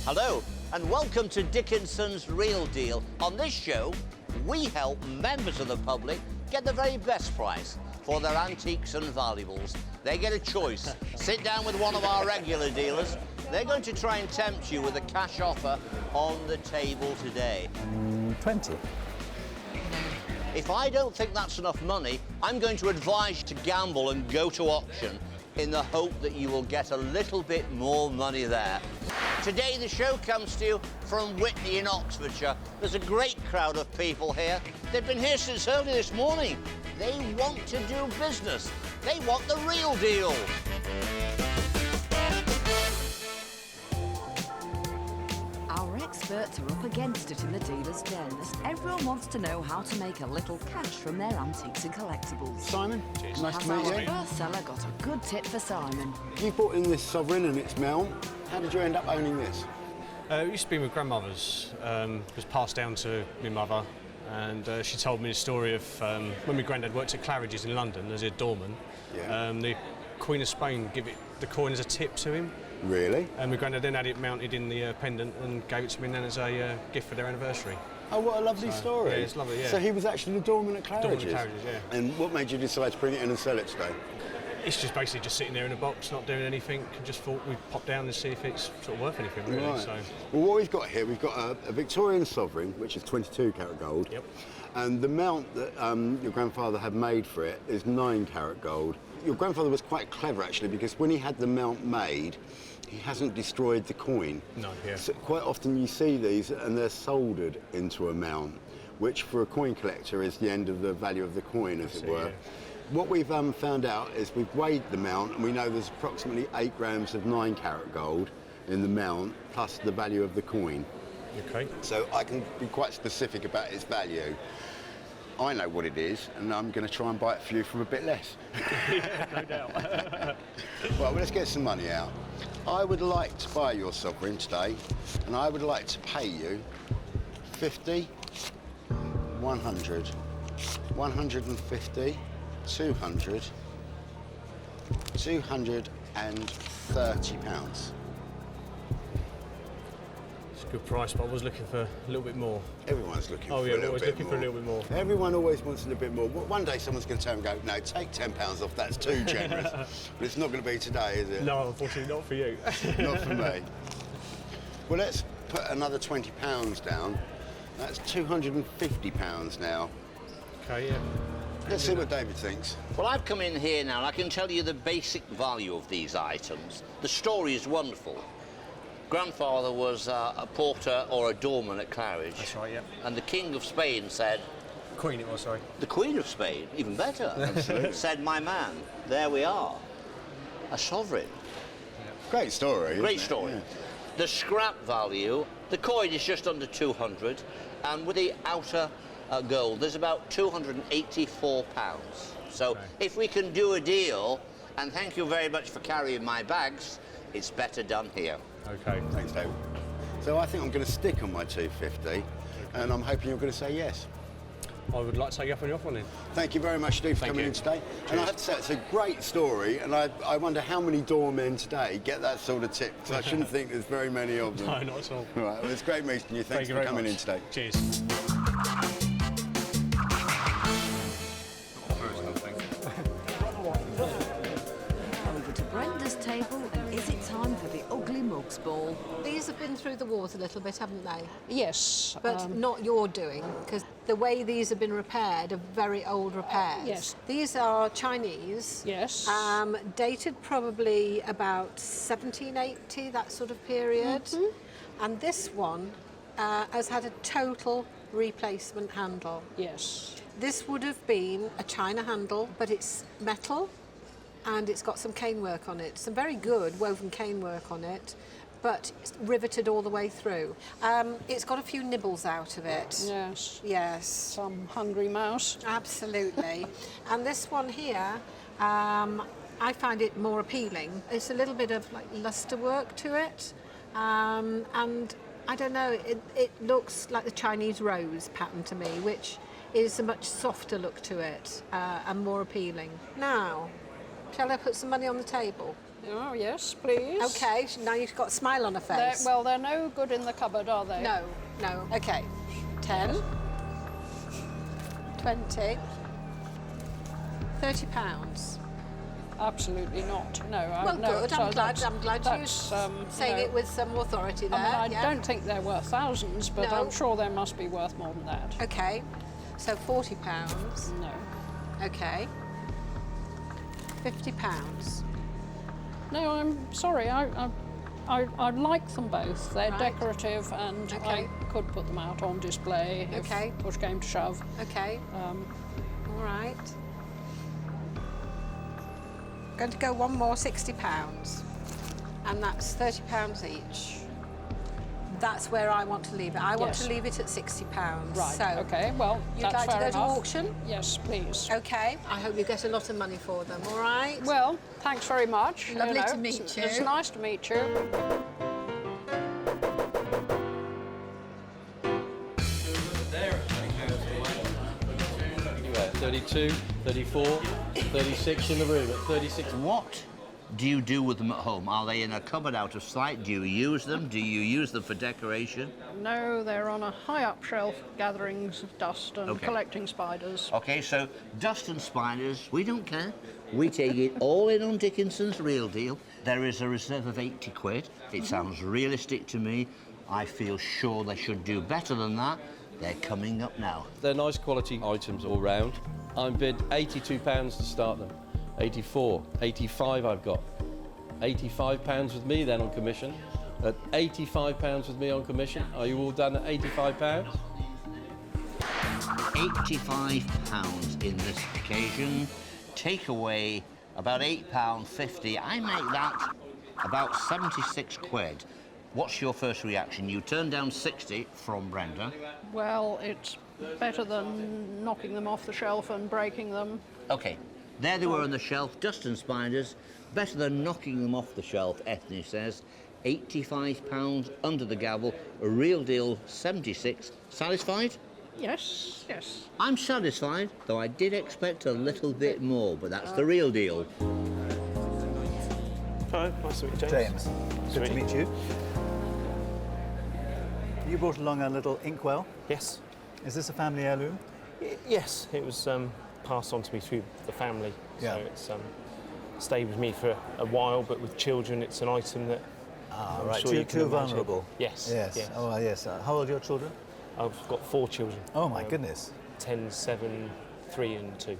Hello, and welcome to Dickinson's Real Deal. On this show, we help members of the public get the very best price for their antiques and valuables. They get a choice. Sit down with one of our regular dealers. They're going to try and tempt you with a cash offer on the table today. 20. If I don't think that's enough money, I'm going to advise you to gamble and go to auction in the hope that you will get a little bit more money there. Today the show comes to you from Witney in Oxfordshire. There's a great crowd of people here. They've been here since early this morning. They want to do business. They want the real deal. Our experts are up against it in the dealer's den, as everyone wants to know how to make a little cash from their antiques and collectibles. Simon, Has nice to meet our you. first seller got a good tip for Simon? You bought in this sovereign and its mount. How did you end up owning this? It used to be my grandmother's. It was passed down to my mother, and she told me the story of when my granddad worked at Claridge's in London as a doorman. Yeah. The Queen of Spain gave the coin as a tip to him. Really? And my granddad then had it mounted in the pendant and gave it to me then as a gift for their anniversary. Oh, what a lovely story. Yeah, it's lovely, yeah. So he was actually the doorman at Claridge's? Doorman at Claridge's, yeah. And what made you decide to bring it in and sell it today? It's just basically just sitting there in a box, not doing anything. Just thought we'd pop down and see if it's sort of worth anything, really. Right. So. Well, what we've got here, we've got a Victorian sovereign, which is 22 carat gold. Yep. And the mount that your grandfather had made for it is 9 carat gold. Your grandfather was quite clever, actually, because when he had the mount made, he hasn't destroyed the coin. No, yeah. So quite often you see these and they're soldered into a mount, which for a coin collector is the end of the value of the coin, as it were. Yeah. What we've found out is we've weighed the mount and we know there's approximately 8 grams of 9 carat gold in the mount, plus the value of the coin. Okay. So I can be quite specific about its value. I know what it is, and I'm going to try and buy it for you for a bit less. Yeah, no doubt. Well, let's get some money out. I would like to buy your sovereign today, and I would like to pay you 50, 100, 150, 200, 230 pounds. It's a good price, but I was looking for a little bit more. Everyone's looking for a Oh yeah, little always bit looking more. for a little bit more. Everyone always wants a little bit more. One day someone's going to turn and go, no, take £10 off, that's too generous. But it's not going to be today, is it? No, unfortunately not for you. Not for me. Well, let's put another £20 down. That's £250 now. Okay, yeah. Let's see what David thinks. Well, I've come in here now and I can tell you the basic value of these items. The story is wonderful. Grandfather was a porter or a doorman at Claridge. That's right, yeah. And the King of Spain said... Queen it was, sorry. The Queen of Spain, even better, said, my man, there we are. A sovereign. Great story. Great isn't it? story. Yeah. The scrap value, the coin is just under 200, and with the outer gold, there's about £284. So Okay. if we can do a deal, and thank you very much for carrying my bags, it's better done here. Okay. Thanks, David. So I think I'm going to stick on my 250, and I'm hoping you're going to say yes. I would like to take you up on your offer then. Thank you very much, Steve, for Thank coming you. in today. And I have to say, it's a great story, and I wonder how many doormen today get that sort of tip, because I shouldn't think there's very many of them. No, not at all. All right, well, it's great meeting you. Thanks Thank you for very coming much. in today. Cheers. Over to Brenda's table, and is it time for the ugly mugs ball? These have been through the wars a little bit, haven't they? Yes. But not your doing, because the way these have been repaired are very old repairs. Yes. These are Chinese. Yes. Dated probably about 1780, that sort of period. And this one has had a total replacement handle. Yes. This would have been a China handle, but it's metal and it's got some cane work on it, some very good woven cane work on it, but it's riveted all the way through. It's got a few nibbles out of it. Yes. Yes. Some hungry mouse. Absolutely. And this one here, I find it more appealing. It's a little bit of like luster work to it, and I don't know, it looks like the Chinese rose pattern to me, which is a much softer look to it and more appealing. Now, Shall I put some money on the table? Oh, yes, please. Okay, now you've got a smile on her face. Well, they're no good in the cupboard, are they? No, no. Okay. 10, 20, 30 pounds. Absolutely not. No, Well, no. good. so I'm glad you're that's, saying no. it with some authority there. I mean, I yeah. don't think they're worth thousands, but No. I'm sure they must be worth more than that. Okay, so 40 pounds. No. Okay. 50 pounds. No, I'm sorry. I like them both. They're Right. decorative, and Okay. I could put them out on display Okay. if push came to shove. Okay. All right. Going to go one more, 60 pounds, and that's 30 pounds each. That's where I want to leave it. I want Yes. to leave it at 60 pounds. Right. So, Okay. Well, you'd that's like to fair go enough. to auction? Yes, please. Okay. I hope you get a lot of money for them. All right. Well, thanks very much. Lovely to meet it's, you. It's nice to meet you. 32, 34, 36 in the room. At 36. What do you do with them at home? Are they in a cupboard out of sight? Do you use them? Do you use them for decoration? No, they're on a high-up shelf, gatherings of dust and Okay. collecting spiders. Okay, so dust and spiders, we don't care. We take it all in on Dickinson's Real Deal. There is a reserve of 80 quid. It sounds realistic to me. I feel sure they should do better than that. They're coming up now. They're nice quality items all round. I'm bid £82 to start them. 84, 85 I've got. £85 with me then on commission. At £85 with me on commission. Are you all done at £85? £85 in this occasion. Take away about £8.50. I make that about 76 quid. What's your first reaction? You turned down 60 from Brenda. Well, it's better than knocking them off the shelf and breaking them. Okay, there they were on the shelf, dust and spiders. Better than knocking them off the shelf, Ethne says. £85 under the gavel, a real deal 76. Satisfied? Yes, yes. I'm satisfied, though I did expect a little bit more, but that's the real deal. Hello, nice to meet you, James, good to meet you. You brought along a little inkwell. Yes. Is this a family heirloom? Yes, it was passed on to me through the family. Yeah. So it's stayed with me for a while, but with children, it's an item that I'm right. sure you can Too imagine. vulnerable. Yes. Yes. yes. Oh, yes. How old are your children? I've got 4 children. Oh, my goodness. 10, 7, 3 and 2.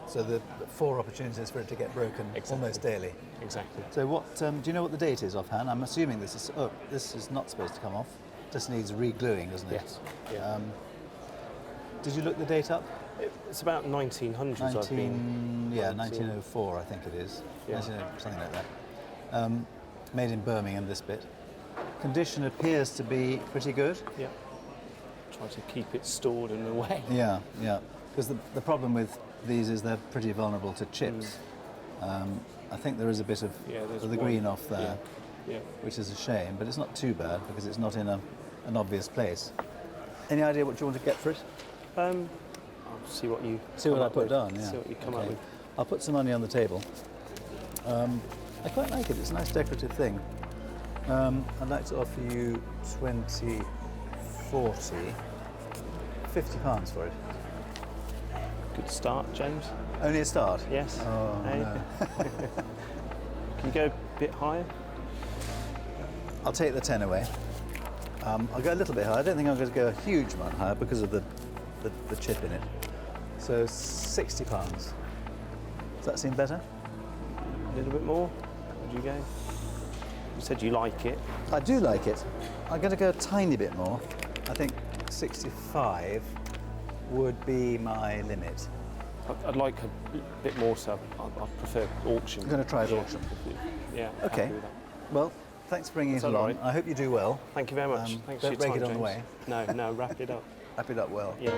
So the 4 opportunities for it to get broken almost daily. Exactly. So what, do you know what the date is offhand? I'm assuming this is not supposed to come off. Just needs re-gluing, doesn't it? Yes. Yeah. Did you look the date up? It's about 1900s. I've been. 1904, I think it is. Yeah. 1900, something like that. Made in Birmingham, this bit. Condition appears to be pretty good. Yeah. Try to keep it stored in a way. Yeah, yeah. Because the problem with these is they're pretty vulnerable to chips. I think there is a bit of there's the one. green off there, Yeah. which is a shame, but it's not too bad because it's not in an obvious place. Any idea what you want to get for it? I'll see what you See what come I up put with. down, yeah. See what you come Okay. up with. I'll put some money on the table. I quite like it, it's a nice decorative thing. I'd like to offer you 20, 40, £50 for it. Good start, James. Only a start? Yes. Oh, Hey. no. Can you go a bit higher? I'll take the 10 away. I'll go a little bit higher. I don't think I'm going to go a huge amount higher because of the chip in it. So £60. Does that seem better? A little bit more? Would you go? You said you like it. I do like it. I'm going to go a tiny bit more. I think 65 would be my limit. I'd like a bit more, so I prefer auction. I'm going to try at auction. Yeah. Okay. happy with that. Well, thanks for bringing That's it all along. right. I hope you do well. Thank you very much. Thanks don't for your break time, it on the James. way. No, wrap it up. Wrap it up well. Yeah.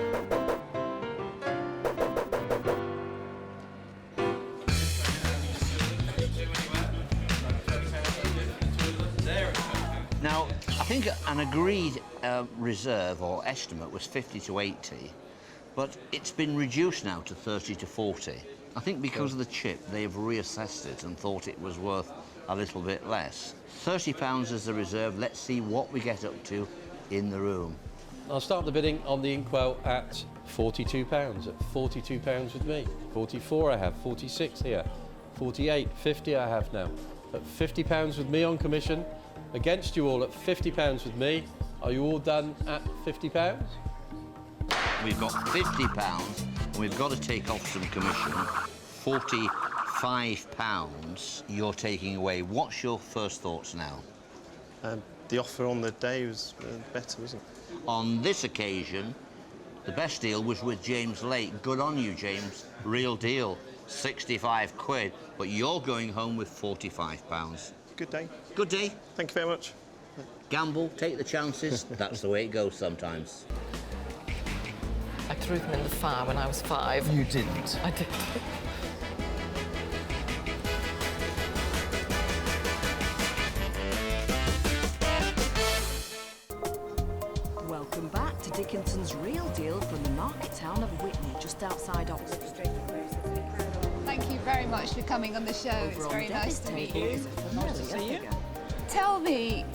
Now, I think an agreed reserve or estimate was 50 to 80, but it's been reduced now to 30 to 40. I think because of the chip, they've reassessed it and thought it was worth a little bit less. £30 is the reserve. Let's see what we get up to in the room. I'll start the bidding on the inkwell at £42. At £42 with me. 44 I have, 46 here, 48, 50 I have now. At £50 with me on commission, against you all at £50 with me. Are you all done at £50? We've got £50 and we've got to take off some commission. £45 you're taking away. What's your first thoughts now? The offer on the day was better, wasn't it? On this occasion, the best deal was with James Lake. Good on you, James. Real deal. 65 quid, but you're going home with £45. Good day. Good day. Thank you very much. Gamble, take the chances. That's the way it goes sometimes. I threw them in the fire when I was 5. You didn't. I did. Welcome back to Dickinson's Real Deal from the market town of Witney, just outside Oxford. Thank you very much for coming on the show. Over It's on very nice to meet David's you. table is a familiar figure. Tell me,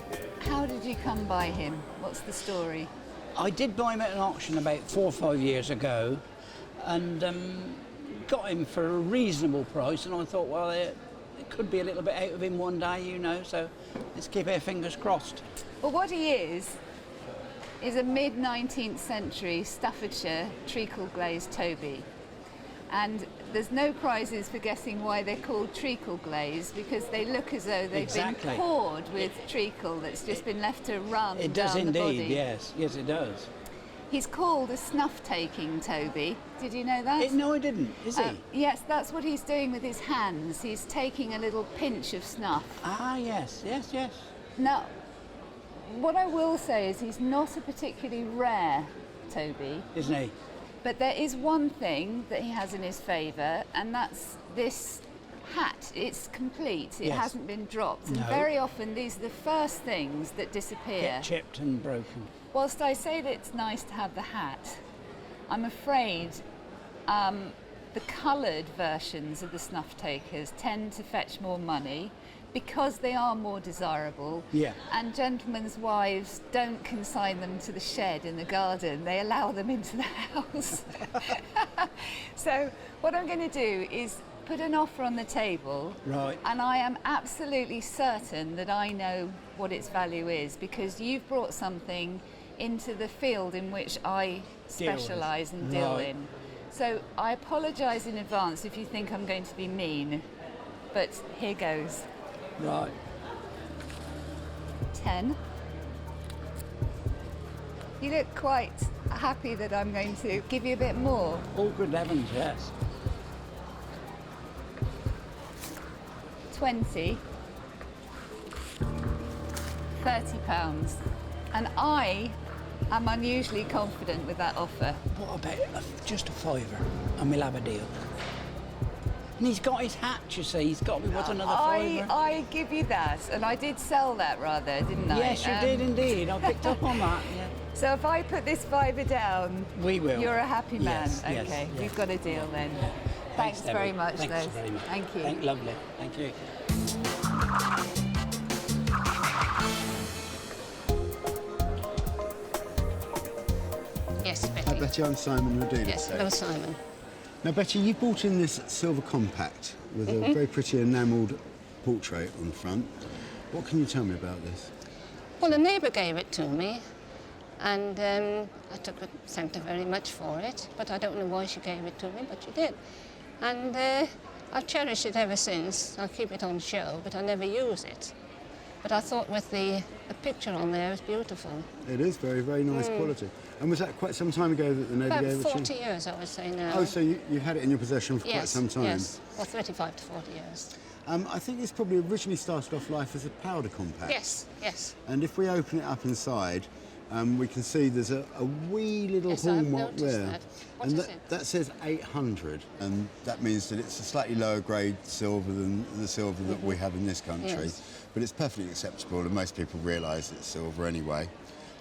how did you come by him? What's the story? I did buy him at an auction about 4 or 5 years ago and got him for a reasonable price, and I thought, well, it could be a little bit out of him one day, you know, so let's keep our fingers crossed. Well, what he is a mid-19th century Staffordshire treacle glazed Toby. And there's no prizes for guessing why they're called treacle glaze, because they look as though they've been poured with treacle that's just been left to run It does down the body. indeed, yes, it does. He's called a snuff-taking Toby. Did you know that? No, I didn't. Is he? Yes, that's what he's doing with his hands. He's taking a little pinch of snuff. Ah, yes. Now, what I will say is he's not a particularly rare Toby. Isn't he? But there is one thing that he has in his favour, and that's this hat. It's complete. It hasn't been dropped. And very often these are the first things that disappear. Get chipped and broken. Whilst I say that it's nice to have the hat, I'm afraid the coloured versions of the snuff takers tend to fetch more money because they are more desirable. Yeah. And gentlemen's wives don't consign them to the shed in the garden, they allow them into the house. So what I'm going to do is put an offer on the table. Right. And I am absolutely certain that I know what its value is, because you've brought something into the field in which I specialise and deal in. So I apologise in advance if you think I'm going to be mean, but here goes. Right. 10. You look quite happy that I'm going to give you a bit more. All good heavens, yes. 20. £30. And I am unusually confident with that offer. What about just a fiver and we'll have a deal? And he's got his hat, you see. He's got me worth another fiver. I give you that, and I did sell that rather, didn't I? Yes, you did indeed. I picked up on that. Yeah. So if I put this fiver down, we will. You're a happy man. Yes, okay, yes. We've got a deal then. Thanks very much, Thanks very much. Thank you. Lovely. Thank you. Yes, Betty. Hi Betty, I'm Simon, your dealer. Yes, hello, Simon. Now Betty, you brought in this silver compact with a very pretty enamelled portrait on the front. What can you tell me about this? Well, a neighbour gave it to me, and I thanked her very much for it, but I don't know why she gave it to me, but she did. And I've cherished it ever since. I keep it on show, but I never use it. But I thought with the picture on there, it's beautiful. It is very, very nice quality. And was that quite some time ago that the neighbour gave it to you? About 40 years, I would say now. Oh, so you had it in your possession for quite some time? Yes, well, 35 to 40 years. I think this probably originally started off life as a powder compact. Yes, yes. And if we open it up inside, we can see there's a wee little hallmark there. That. What and is it? That says 800, and that means that it's a slightly lower grade silver than the silver that we have in this country. Yes. But it's perfectly acceptable, and most people realise it's silver anyway.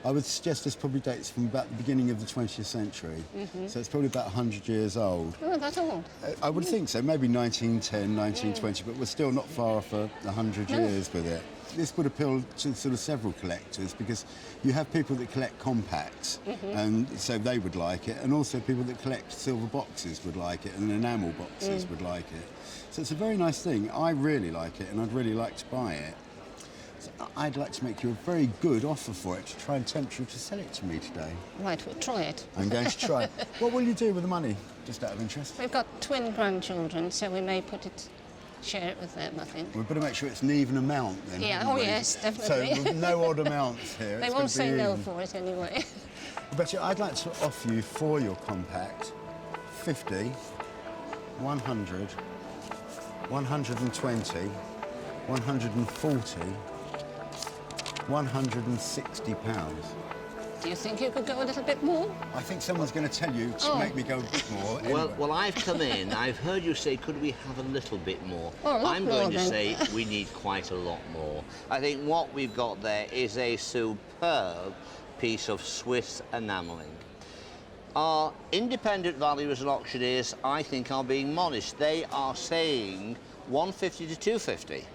I would suggest this probably dates from about the beginning of the 20th century. So it's probably about 100 years old. Oh, that's old. I would think so, maybe 1910, 1920, but we're still not far off 100 years with it. This would appeal to sort of several collectors because you have people that collect compacts, and so they would like it, and also people that collect silver boxes would like it, and enamel boxes would like it. So it's a very nice thing. I really like it, and I'd really like to buy it. So I'd like to make you a very good offer for it to try and tempt you to sell it to me today. Right, we'll try it. I'm going to try. What will you do with the money, just out of interest? We've got twin grandchildren, so we may share it with them, I think. We've got to make sure it's an even amount then. Yeah, oh yes, definitely. So no odd amonts here. They won't say no for it anyway. But I'd like to offer you for your compact 50, 100, 120, 140, 160 pounds. Do you think you could go a little bit more? I think someone's going to tell you to make me go a bit more. Anyway. Well, I've come in. I've heard you say, could we have a little bit more? Oh, I'm going to say we need quite a lot more. I think what we've got there is a superb piece of Swiss enamelling. Our independent valuers and auctioneers, I think, are being modest. They are saying 150 to 250.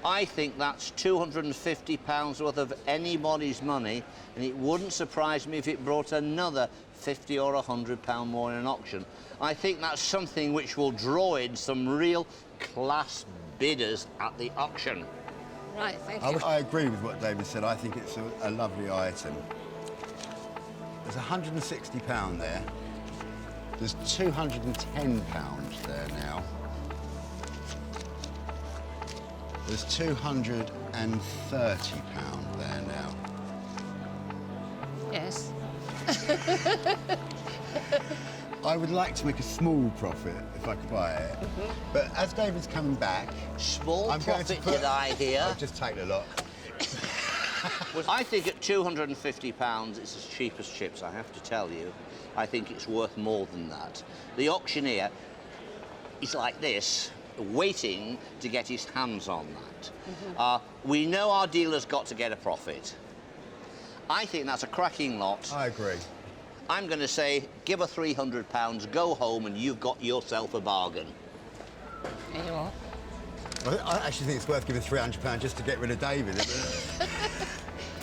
I think that's £250 worth of anybody's money, and it wouldn't surprise me if it brought another £50 or £100 more in an auction. I think that's something which will draw in some real class bidders at the auction. Right, thank you. I agree with what David said. I think it's a lovely item. There's £160 there. There's £210 there now. There's £230 there now. Yes. I would like to make a small profit if I could buy it. But as David's coming back... Small I'm profit, going to did I hear? I'll just take the lot. I think at £250 it's as cheap as chips, I have to tell you. I think it's worth more than that. The auctioneer is like this, waiting to get his hands on that. We know our dealer's got to get a profit. I think that's a cracking lot. I agree. I'm going to say, give her £300, go home, and you've got yourself a bargain. Here you are. I actually think it's worth giving £300 just to get rid of David.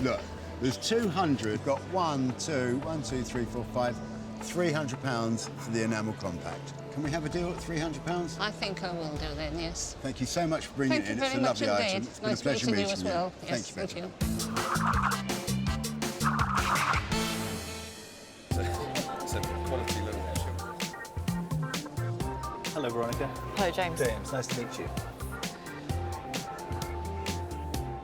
Look, there's 200, got 1, 2, 3, 4, 5, £300 for the enamel compact. Can we have a deal at £300? I think I will do then, yes. Thank you so much for bringing it in. It's a lovely item. It's been a pleasure meeting you. As well. Thank Yes, you, Betty. Hello, Veronica. Hello, James. James, nice to meet you.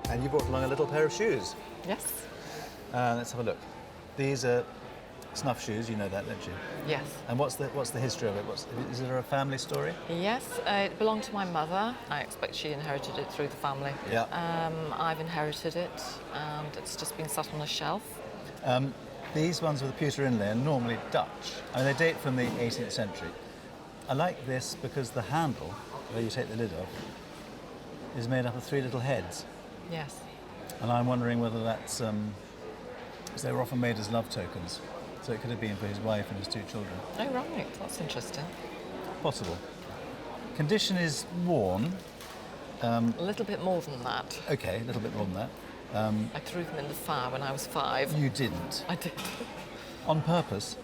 And you brought along a little pair of shoes. Yes. Let's have a look. These are snuff shoes, you know that, don't you? Yes. And what's the history of it? Is there a family story? Yes, it belonged to my mother. I expect she inherited it through the family. Yeah. I've inherited it, and it's just been sat on a shelf. These ones with the pewter inlay are normally Dutch. I mean, they date from the 18th century. I like this because the handle, where you take the lid off, is made up of 3 little heads. Yes. And I'm wondering whether that's, because they were often made as love tokens. So it could have been for his wife and his 2 children. Oh, right. That's interesting. Possible. Condition is worn. A little bit more than that. OK, a little bit more than that. I threw them in the fire when I was 5. You didn't? I did. On purpose?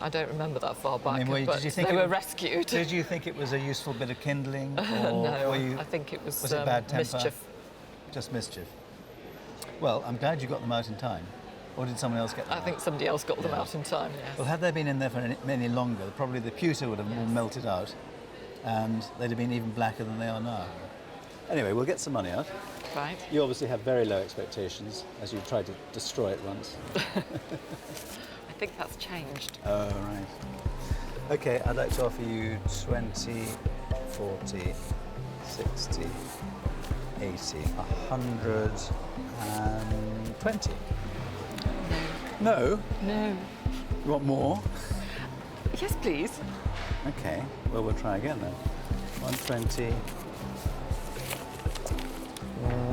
I don't remember that far back, but did you think they were rescued. Did you think it was a useful bit of kindling? Or No, were you, I think it was it bad temper? mischief. Just mischief. Well, I'm glad you got them out in time. Or did someone else get them I out? think somebody else got them out in time, yes. Well, had they been in there for any longer, probably the pewter would have all melted out and they'd have been even blacker than they are now. Anyway, we'll get some money out. Right. You obviously have very low expectations, as you tried to destroy it once. I think that's changed. Oh, right. OK, I'd like to offer you 20, 40, 60, 80, 120. No? No. You want more? Yes, please. OK, well, we'll try again then. 120,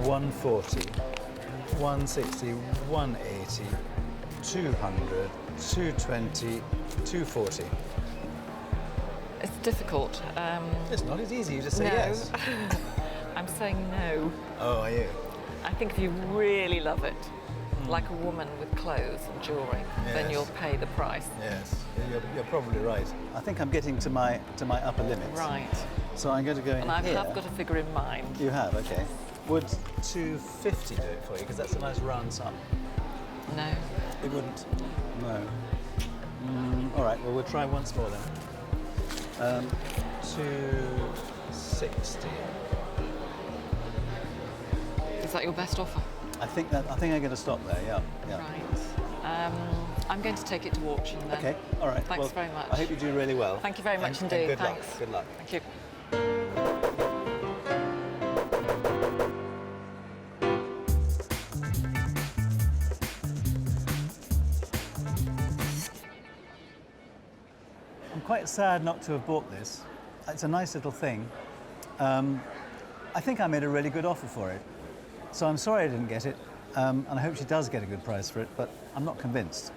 140, 160, 180, 200, 220, 240. It's difficult. It's not, it's easy, you just say no. yes. I'm saying no. Oh, are you? I think if you really love it, like a woman with clothes and jewellery, then Yes. you'll pay the price. Yes, you're probably right. I think I'm getting to my upper limit. Right. So I'm going to go in And I here. have got a figure in mind. You have, okay. Would 250 do it for you? Because that's a nice round sum. No. It wouldn't? No. All right, well, we'll try once more then. 260. Is that your best offer? I think I'm going to stop there, yeah. Right. I'm going to take it to auction then. Okay, all right. Thanks well, very much. I hope you do really well. Thank you very much And indeed. good Thanks. luck. Good luck. Thank you. I'm quite sad not to have bought this. It's a nice little thing. I think I made a really good offer for it. So I'm sorry I didn't get it, and I hope she does get a good price for it, but I'm not convinced.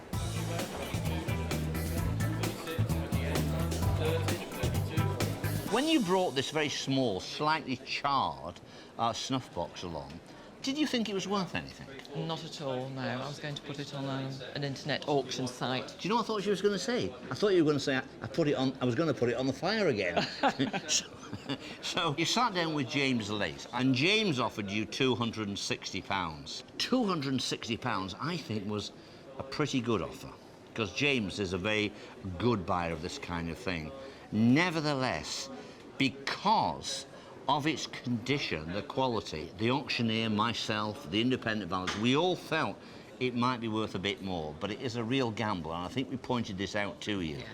When you brought this very small, slightly charred snuff box along, did you think it was worth anything? Not at all, no. I was going to put it on an internet auction site. Do you know what I thought she was going to say? I thought you were going to say, I was going to put it on the fire again. So you sat down with James late, and James offered you £260. £260, I think, was a pretty good offer, because James is a very good buyer of this kind of thing. Nevertheless, because of its condition, the quality, the auctioneer, myself, the independent valuers, we all felt it might be worth a bit more, but it is a real gamble, and I think we pointed this out to you. Yes.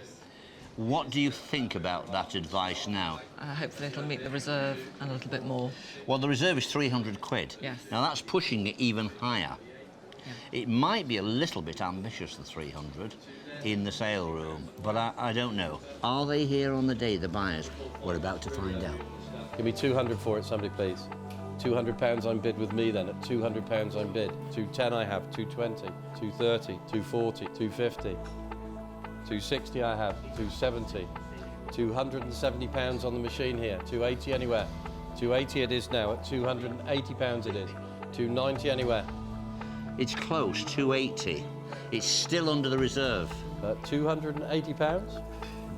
What do you think about that advice now? Hopefully it'll meet the reserve and a little bit more. Well, the reserve is 300 quid. Yes. Now, that's pushing it even higher. Yeah. It might be a little bit ambitious, the 300, in the sale room, but I don't know. Are they here on the day, the buyers? We're about to find out. Give me 200 for it, somebody please. £200 I'm bid with me then. At £200 I'm bid. 210 I have, 220, 230, 240, 250. 260 I have, 270. £270 on the machine here, 280 anywhere. 280 it is now, at £280 it is. 290 anywhere. It's close, 280. It's still under the reserve. £280?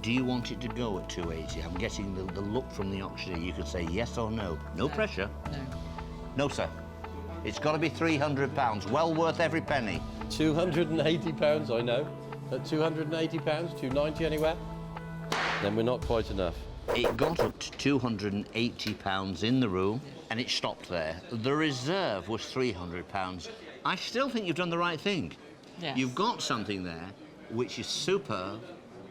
Do you want it to go at 280? I'm getting the look from the auctioneer. You could say yes or no. No pressure. No. No, sir. It's got to be £300. Well worth every penny. £280, I know. At £280, 290 anywhere? Then we're not quite enough. It got up to £280 in the room, and it stopped there. The reserve was £300. I still think you've done the right thing. Yes. You've got something there which is superb,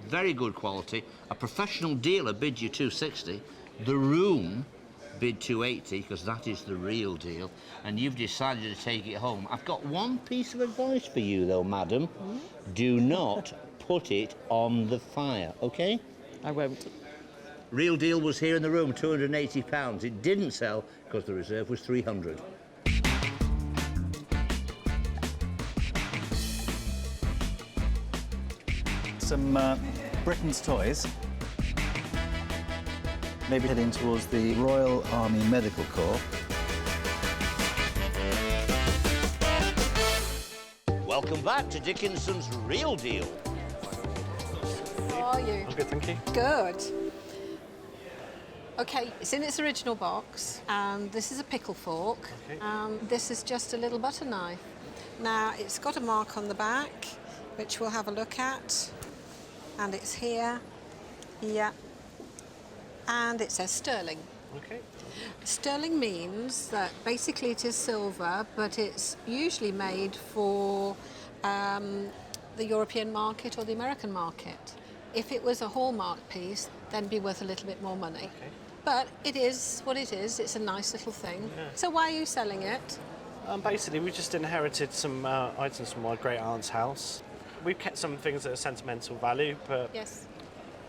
very good quality. A professional dealer bid you 260. The room bid 280, because that is the real deal, and you've decided to take it home. I've got one piece of advice for you, though, madam. Do not put it on the fire, OK? I won't. Real deal was here in the room, £280. It didn't sell because the reserve was 300. Some Britain's toys. Maybe heading towards the Royal Army Medical Corps. Welcome back to Dickinson's Real Deal. How are you? I'm good, thank you. Good. Okay, it's in its original box, and this is a pickle fork, and this is just a little butter knife. Now, it's got a mark on the back, which we'll have a look at, and it's here, and it says sterling. Okay. Sterling means that basically it is silver, but it's usually made for the European market or the American market. If it was a hallmark piece, then it'd be worth a little bit more money. Okay. But it is what it is. It's a nice little thing. Yeah. So why are you selling it? Basically, we just inherited some items from my great aunt's house. We've kept some things that are sentimental value, but Yes.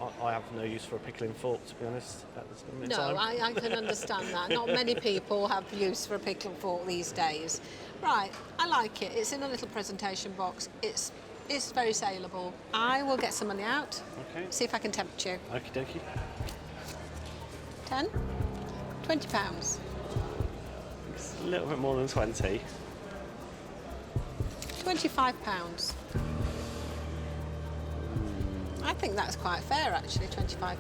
I have no use for a pickling fork, to be honest, at this moment in No, time. I can understand that. Not many people have use for a pickle fork these days. Right, I like it. It's in a little presentation box. It's very saleable. I will get some money out. Okay. See if I can tempt you. Okie dokie. 10? £20. It's a little bit more than 20. £25. I think that's quite fair, actually, £25.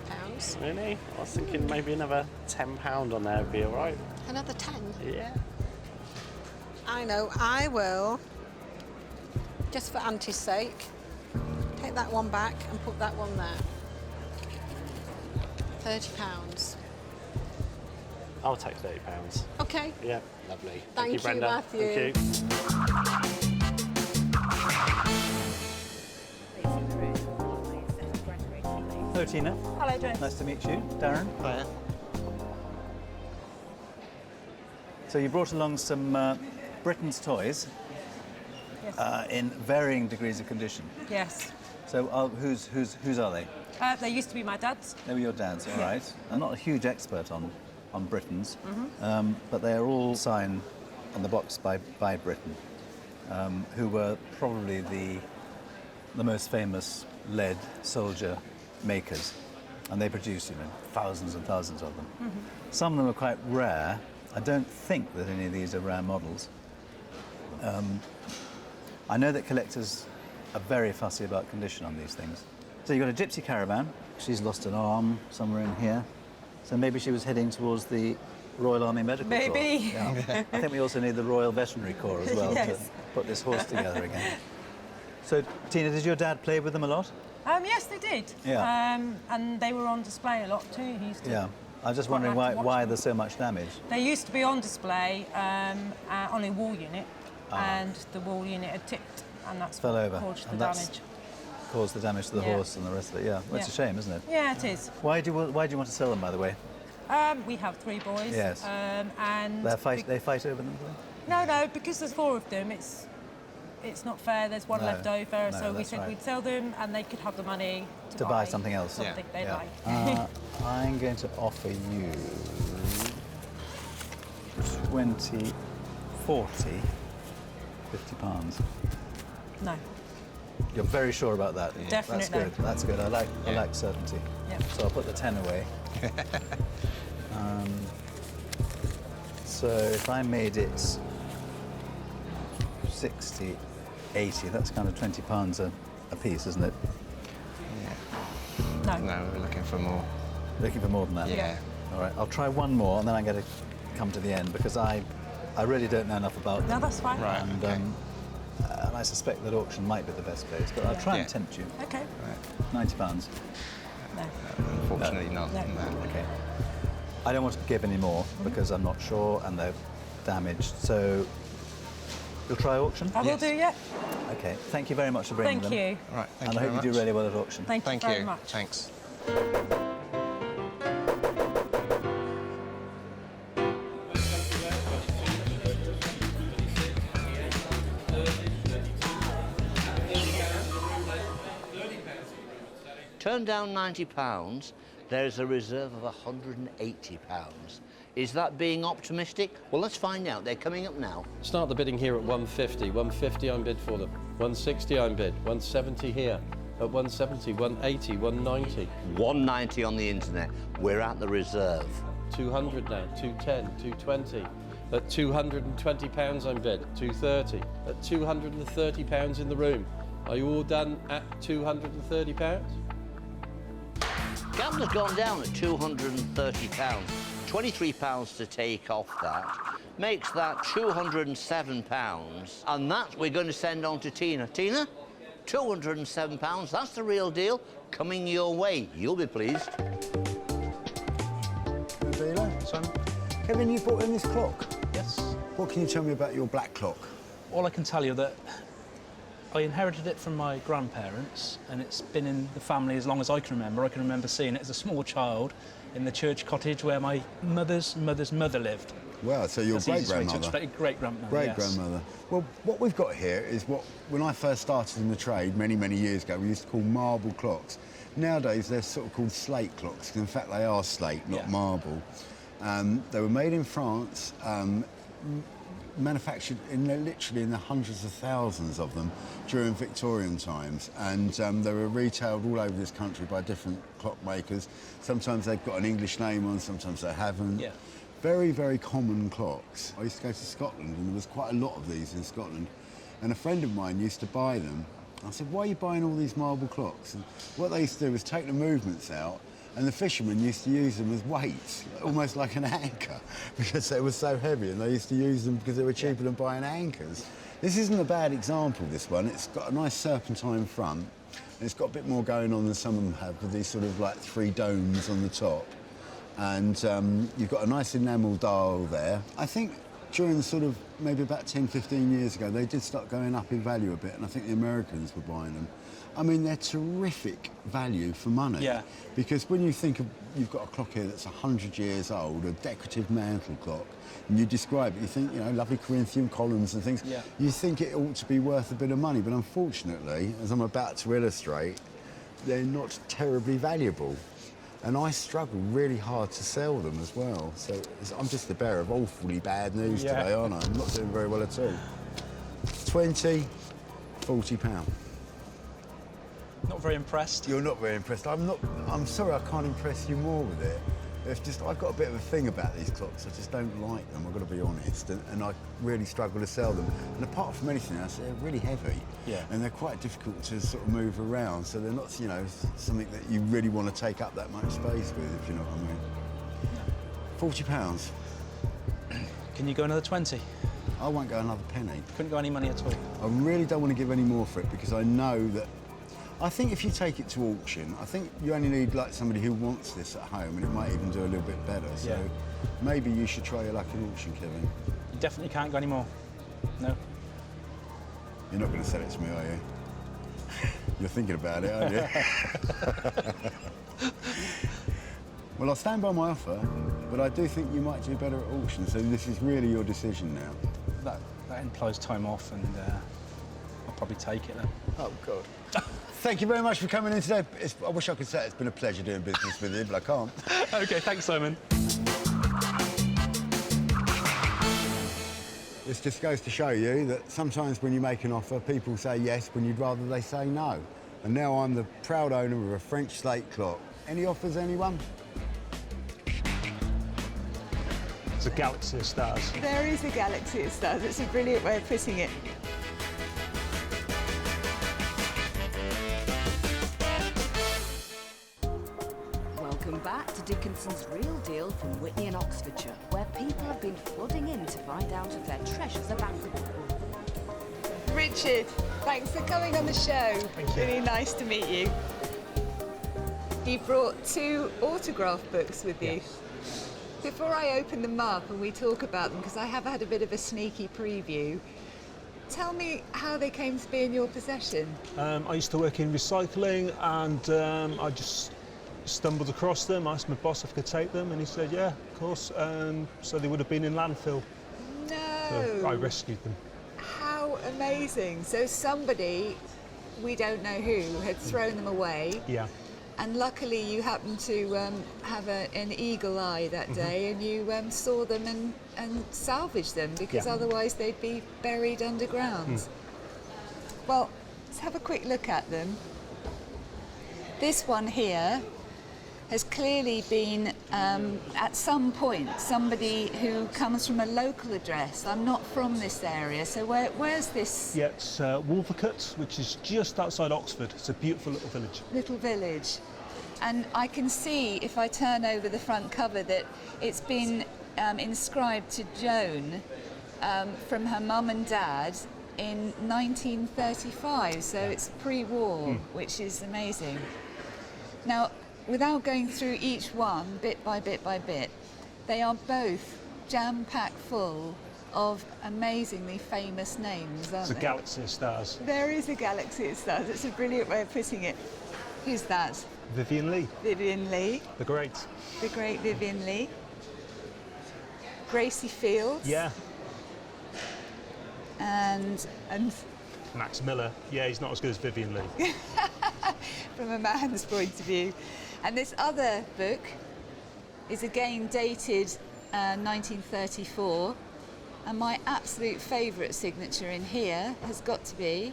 Really? I was thinking maybe another £10 on there would be all right. Another 10? Yeah. I know, I will, just for Auntie's sake, take that one back and put that one there. £30. I'll take £30. Okay. Yeah, lovely. Thank you, you, Brenda. Matthew. Thank you. Hello, Tina. Hello, James. Nice to meet you. Darren. Hiya. So you brought along some Britain's toys in varying degrees of condition. Yes. So whose are they? They used to be my dad's. They were your dad's, all right. I'm not a huge expert on Britain's, Mhm. but they are all signed on the box by Britain, who were probably the most famous lead soldier makers, and they produce, thousands and thousands of them. Some of them are quite rare. I don't think that any of these are rare models. I know that collectors are very fussy about condition on these things. So you've got a gypsy caravan. She's lost an arm somewhere in here. So maybe she was heading towards the Royal Army Medical Corps. Maybe. Yeah. I think we also need the Royal Veterinary Corps as well to Yes. put this horse together again. So, Tina, did your dad play with them a lot? Yes, they did. Yeah. And they were on display a lot too. He used to. Yeah. I was just quite wondering like to watch why them. there's so much damage. They used to be on display on a wall unit, and the wall unit had tipped, and that's Fell what over. caused the And that's damage. caused the damage to the Yeah. horse and the rest of it. Yeah. Well, it's a shame, isn't it? Yeah, it is. Why do you want to sell them, by the way? We have 3 boys. Yes. And They fight over them? No, because there's 4 of them. It's not fair. There's one No, left over, no, so we that's said right. we'd sell them, and they could have the money To buy something else. Something they Yeah. like. I'm going to offer you 20, 40, £50. No. You're very sure about that? Definitely. That's good. That's good. I like certainty. Yep. So I'll put the 10 away. So if I made it 60, 80, that's kind of £20 a piece, isn't it? No. No, we're looking for more. Looking for more than that? Yeah. All right, I'll try one more and then I'm going to come to the end because I really don't know enough about them. No, that's fine. Right, And, okay. and I suspect that auction might be the best place, but I'll try and tempt you. Okay. £90. No. Unfortunately not. No. Okay. I don't want to give any more because I'm not sure and they're damaged. So you'll try auction? I will do, yeah. Okay. Thank you very much for bringing Thank them. you. All right, thank And you I hope very you do much. really well at auction. Thank you very much. Thanks. Turn down £90, there's a reserve of £180. Is that being optimistic? Well, let's find out. They're coming up now. Start the bidding here at 150. 150 I'm bid for them. 160 I'm bid. 170 here. At 170, 180, 190. 190 on the internet. We're at the reserve. 200 now, 210, 220. At £220 I'm bid. 230. At £230 in the room. Are you all done at £230? Gambler's gone down at £230. £23 to take off that makes that £207, and that we're going to send on to Tina. Tina, £207, that's the real deal, coming your way. You'll be pleased. Son. Kevin, you brought in this clock. Yes. What can you tell me about your black clock? All I can tell you that I inherited it from my grandparents, and it's been in the family as long as I can remember. I can remember seeing it as a small child in the church cottage where my mother's mother lived. Wow, so your great-grandmother. Great-grandmother, Great-grandmother. Well, what we've got here is what, when I first started in the trade many, many years ago, we used to call marble clocks. Nowadays, they're sort of called slate clocks. In fact, they are slate, not marble. They were made in France, manufactured literally in the hundreds of thousands of them during Victorian times, and they were retailed all over this country by different clockmakers. Sometimes they've got an English name on, sometimes they haven't. Yeah. Very, very common clocks. I used to go to Scotland, and there was quite a lot of these in Scotland, and a friend of mine used to buy them. I said, why are you buying all these marble clocks? And what they used to do was take the movements out, and the fishermen used to use them as weights, almost like an anchor, because they were so heavy, and they used to use them because they were cheaper than buying anchors. This isn't a bad example, this one. It's got a nice serpentine front, and it's got a bit more going on than some of them have, with these sort of like 3 domes on the top. And you've got a nice enamel dial there. I think during the sort of maybe about 10, 15 years ago, they did start going up in value a bit, and I think the Americans were buying them. I mean, they're terrific value for money. Yeah. Because when you think of, you've got a clock here that's 100 years old, a decorative mantle clock, and you describe it, you think, you know, lovely Corinthian columns and things. Yeah. You think it ought to be worth a bit of money, but unfortunately, as I'm about to illustrate, they're not terribly valuable. And I struggle really hard to sell them as well. So I'm just the bearer of awfully bad news today, aren't I? I'm not doing very well at all. 20, £40. Not very impressed. You're not very impressed. I'm sorry I can't impress you more with it. It's just, I've got a bit of a thing about these clocks. I just don't like them, I've got to be honest. And I really struggle to sell them. And apart from anything else, they're really heavy. Yeah. And they're quite difficult to sort of move around. So they're not, you know, something that you really want to take up that much space with, if you know what I mean. £40. Can you go another 20? I won't go another penny. Couldn't go any money at all? I really don't want to give any more for it, because I know that I think if you take it to auction, I think you only need like somebody who wants this at home, and it might even do a little bit better. So maybe you should try your luck in auction, Kevin. You definitely can't go any more? No? You're not going to sell it to me, are you? You're thinking about it, aren't you? Well, I'll stand by my offer, but I do think you might do better at auction, so this is really your decision now. That implies time off, and I'll probably take it then. Oh, God. Thank you very much for coming in today. I wish I could say it's been a pleasure doing business with you, but I can't. OK, thanks, Simon. This just goes to show you that sometimes when you make an offer, people say yes when you'd rather they say no. And now I'm the proud owner of a French slate clock. Any offers, anyone? It's a galaxy of stars. There is a galaxy of stars. It's a brilliant way of putting it. Welcome back to Dickinson's Real Deal from Whitney in Oxfordshire, where people have been flooding in to find out if their treasures are bankable. Richard, thanks for coming on the show. Thank you. Really nice to meet you. You brought 2 autograph books with you. Yes. Before I open them up and we talk about them, because I have had a bit of a sneaky preview, tell me how they came to be in your possession. I used to work in recycling, and I just stumbled across them, asked my boss if I could take them, and he said, yeah, of course. So they would have been in landfill. No! So I rescued them. How amazing. So somebody, we don't know who, had thrown them away. Yeah. And luckily you happened to have an eagle eye that day, and you saw them and salvaged them, because otherwise they'd be buried underground. Well, let's have a quick look at them. This one here has clearly been, at some point, somebody who comes from a local address. I'm not from this area, so where's this? Yeah, it's Wolvercut, which is just outside Oxford. It's a beautiful little village. Little village. And I can see, if I turn over the front cover, that it's been inscribed to Joan from her mum and dad in 1935, so it's pre-war, which is amazing. Now, without going through each one bit by bit by bit, they are both jam-packed full of amazingly famous names, aren't It's a they? galaxy of stars. There is a galaxy of stars. It's a brilliant way of putting it. Who's that? Vivian Leigh. Vivian Leigh. The great. The great Vivian Leigh. Gracie Fields. Yeah. And Max Miller, yeah, he's not as good as Vivian Lee. From a man's point of view. And this other book is again dated 1934, and my absolute favourite signature in here has got to be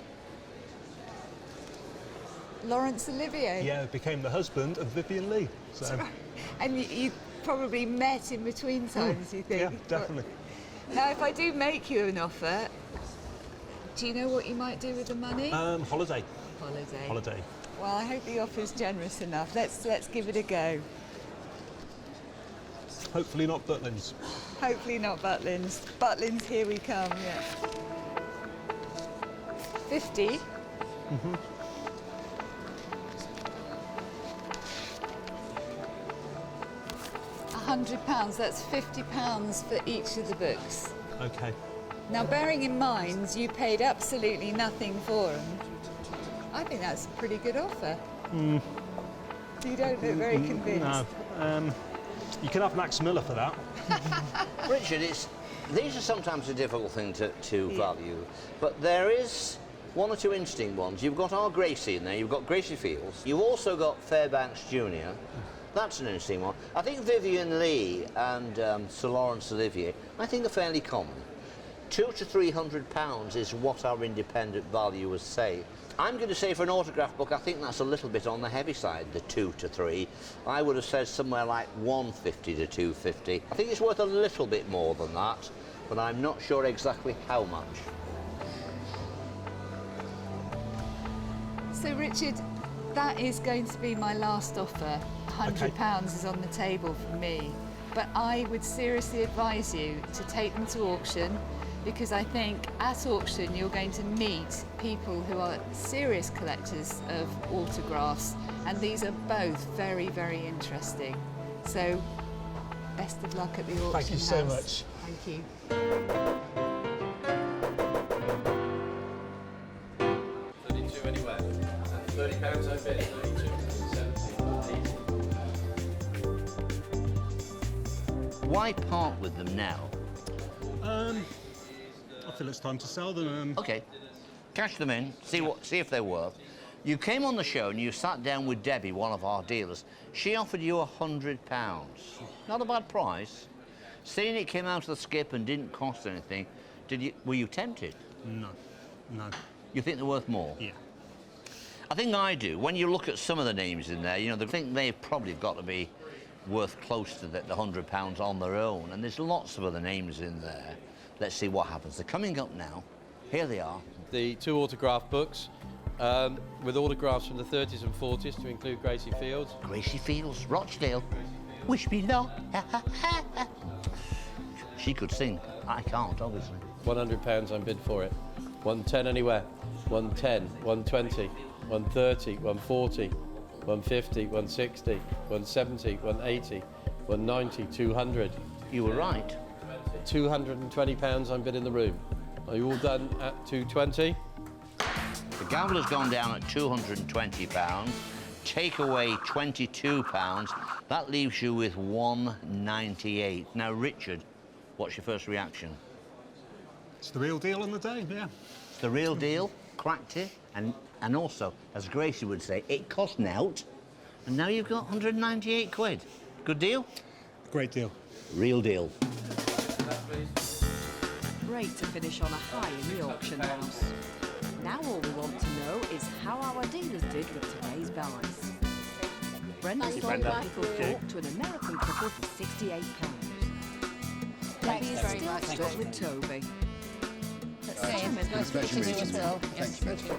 Laurence Olivier. Yeah, became the husband of Vivian Lee. So. Right. And you probably met in between times, you think? Yeah, definitely. Now, if I do make you an offer, do you know what you might do with the money? Holiday. Holiday. Holiday. Well, I hope the offer's generous enough. Let's give it a go. Hopefully not Butlins. Hopefully not Butlins. Butlins, here we come, yeah. 50. Mm-hmm. £100, that's £50 for each of the books. Okay. Now, bearing in mind you paid absolutely nothing for them, I think that's a pretty good offer. Mm. You don't look very convinced. No. You can have Max Miller for that. Richard, these are sometimes a difficult thing to value, but there is one or two interesting ones. You've got our Gracie in there, you've got Gracie Fields, you've also got Fairbanks Jr. That's an interesting one. I think Vivian Lee and Sir Laurence Olivier, I think they're fairly common. £200 to £300 is what our independent valuers say. I'm going to say for an autograph book, I think that's a little bit on the heavy side, the 2 to 3. I would have said somewhere like 150 to 250. I think it's worth a little bit more than that, but I'm not sure exactly how much. So, Richard, that is going to be my last offer. £100 is on the table for me. But I would seriously advise you to take them to auction, because I think at auction you're going to meet people who are serious collectors of autographs, and these are both very, very interesting. So, best of luck at the auction Thank you so house. much. Thank you. Anyway, £30 I bet, 32, 70, Why part with them now? I feel it's time to sell them. Okay, cash them in, see if they're worth. You came on the show and you sat down with Debbie, one of our dealers. She offered you £100. Not a bad price. Seeing it came out of the skip and didn't cost anything, were you tempted? No. You think they're worth more? Yeah. I think I do. When you look at some of the names in there, I think they've probably got to be worth close to the £100 on their own, and there's lots of other names in there. Let's see what happens. They're coming up now. Here they are. The 2 autograph books with autographs from the 30s and 40s to include Gracie Fields. Gracie Fields, Rochdale. Wish me luck. She could sing. I can't, obviously. £100 I'm bid for it. 110 anywhere. 110, 120, 130, 140, 150, 160, 170, 180, 190, 200. You were right. £220 I'm bid in the room. Are you all done at 220? The gamble has gone down at £220. Take away £22. That leaves you with £198. Now, Richard, what's your first reaction? It's the real deal on the day, yeah. It's the real deal. Cracked it. And also, as Gracie would say, it cost nout. And now you've got 198 quid. Good deal? Great deal. Real deal. Great to finish on a high in the auction house. Now all we want to know is how our dealers did with today's buys. Brenda sold a little fork to an American couple for £68. Debbie is still stuck with Toby.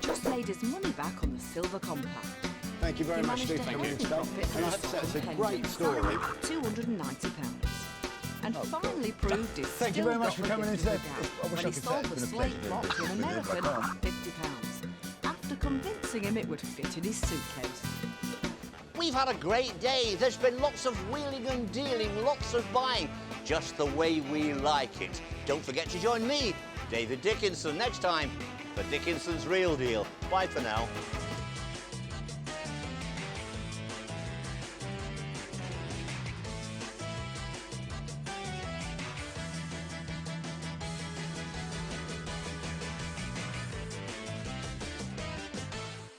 Just made his money back on the silver compact. Thank you very much, Steve. Thank you. And I have to say, it's a great story. £290. And finally proved it. Thank you very much for coming in today. I wish when I he could sold say the it's been a slate pleasure block to an doing this with you, American but I for £50. After convincing him it would fit in his suitcase. We've had a great day. There's been lots of wheeling and dealing, lots of buying, just the way we like it. Don't forget to join me, David Dickinson, next time for Dickinson's Real Deal. Bye for now.